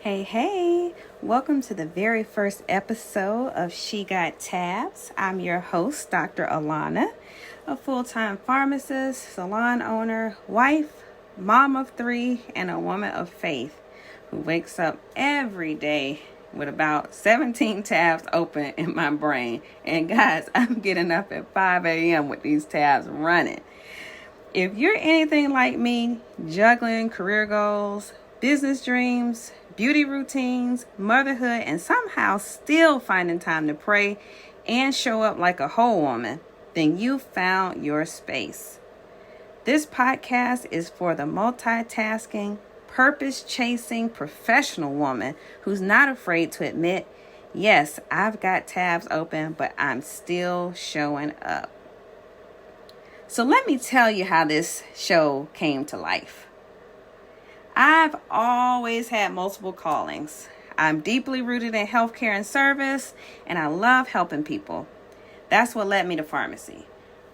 Hey, welcome to the very first episode of She Got Tabs. I'm your host, Dr. Alana, a full-time pharmacist, salon owner, wife, mom of three, and a woman of faith who wakes up every day with about 17 tabs open in my brain. And guys, I'm getting up at 5 a.m. with these tabs running. If you're anything like me, juggling career goals, business dreams, beauty routines, motherhood, and somehow still finding time to pray and show up like a whole woman, then you found your space. This podcast is for the multitasking, purpose-chasing professional woman who's not afraid to admit, yes, I've got tabs open, but I'm still showing up. So let me tell you how this show came to life. I've always had multiple callings. I'm deeply rooted in healthcare and service, and I love helping people. That's what led me to pharmacy.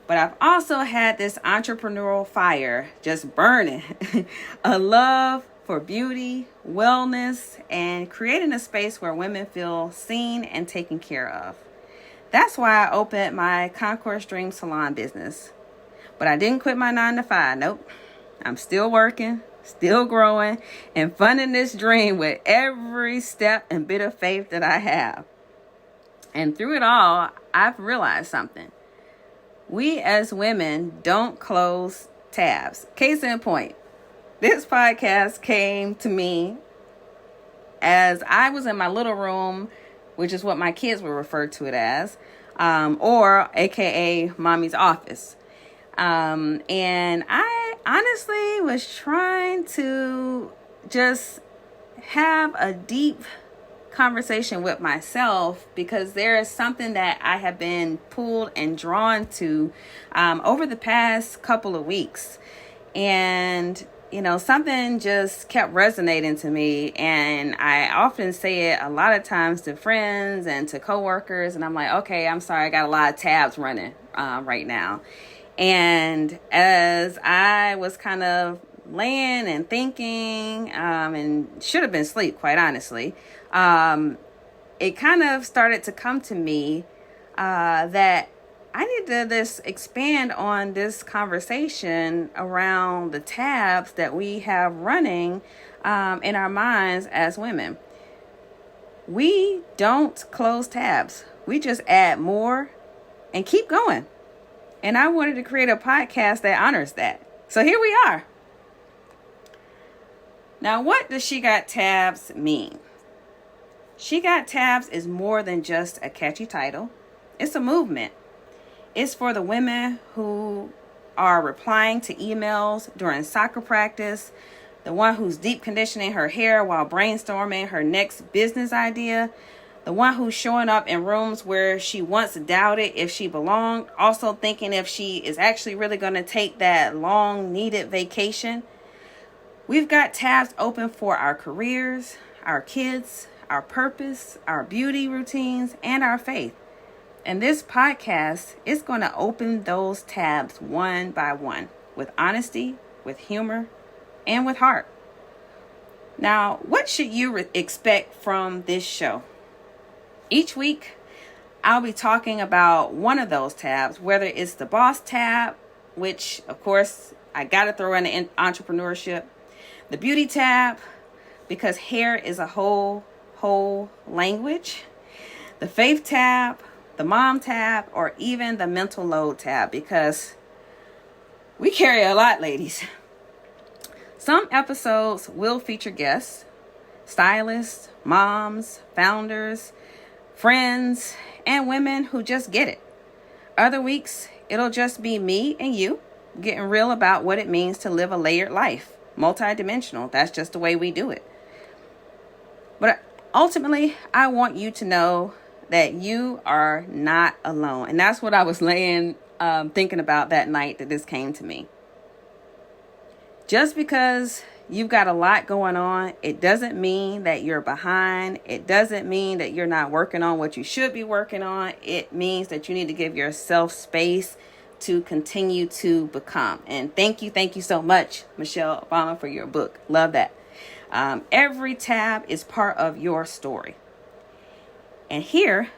But I've also had this entrepreneurial fire just burning, a love for beauty, wellness, and creating a space where women feel seen and taken care of. That's why I opened my Concourse Dream Salon business. But I didn't quit my 9-to-5. Nope. I'm still working, still growing, and funding this dream with every step and bit of faith that I have. And through it all, I've realized something. We as women don't close tabs. Case in point, this podcast came to me as I was in my little room, which is what my kids would refer to it as, or AKA mommy's office. And I honestly was trying to just have a deep conversation with myself because there is something that I have been pulled and drawn to over the past couple of weeks. And, something just kept resonating to me. And I often say it a lot of times to friends and to coworkers. And I'm like, okay, I'm sorry, I got a lot of tabs running right now. And as I was kind of laying and thinking, and should have been asleep, quite honestly, it kind of started to come to me that I need to expand on this conversation around the tabs that we have running in our minds as women. We don't close tabs. We just add more and keep going. And I wanted to create a podcast that honors that. So here we are. Now, what does She Got Tabs mean? She Got Tabs is more than just a catchy title. It's a movement. It's for the women who are replying to emails during soccer practice, the one who's deep conditioning her hair while brainstorming her next business idea, the one who's showing up in rooms where she once doubted if she belonged, also thinking if she is actually really going to take that long needed vacation. We've got tabs open for our careers, our kids, our purpose, our beauty routines, and our faith. And this podcast is going to open those tabs one by one with honesty, with humor, and with heart. Now, what should you expect from this show? Each week, I'll be talking about one of those tabs, whether it's the boss tab, which, of course, I got to throw in entrepreneurship, the beauty tab, because hair is a whole language, the faith tab, the mom tab, or even the mental load tab, because we carry a lot, ladies. Some episodes will feature guests, stylists, moms, founders, friends, and women who just get it. Other weeks, it'll just be me and you getting real about what it means to live a layered life, multidimensional. That's just the way we do it. But ultimately, I want you to know that you are not alone. And that's what I was thinking about that night that this came to me. Just because you've got a lot going on, it doesn't mean that you're behind. It doesn't mean that you're not working on what you should be working on. It means that you need to give yourself space to continue to become. And thank you so much, Michelle Obama, for your book. Love that. Every tab is part of your story. And here,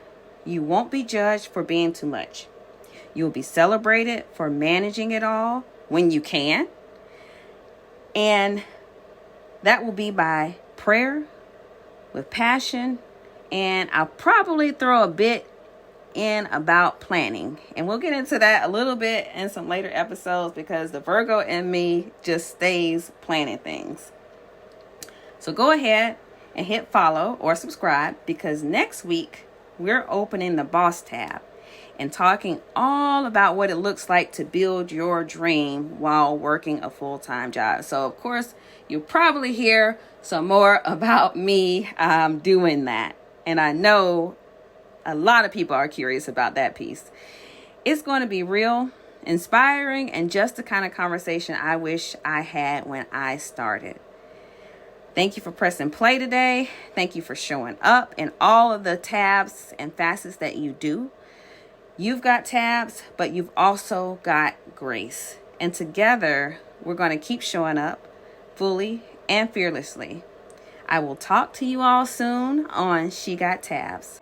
you won't be judged for being too much. You'll be celebrated for managing it all when you can. And that will be by prayer, with passion, and I'll probably throw a bit in about planning. And we'll get into that a little bit in some later episodes because the Virgo in me just stays planning things. So go ahead and hit follow or subscribe because next week we're opening the Boss tab and talking all about what it looks like to build your dream while working a full-time job. So of course, you'll probably hear some more about me doing that. And I know a lot of people are curious about that piece. It's going to be real, inspiring, and just the kind of conversation I wish I had when I started. Thank you for pressing play today. Thank you for showing up in all of the tabs and facets that you do. You've got tabs, but you've also got grace. And together, we're going to keep showing up fully and fearlessly. I will talk to you all soon on She Got Tabs.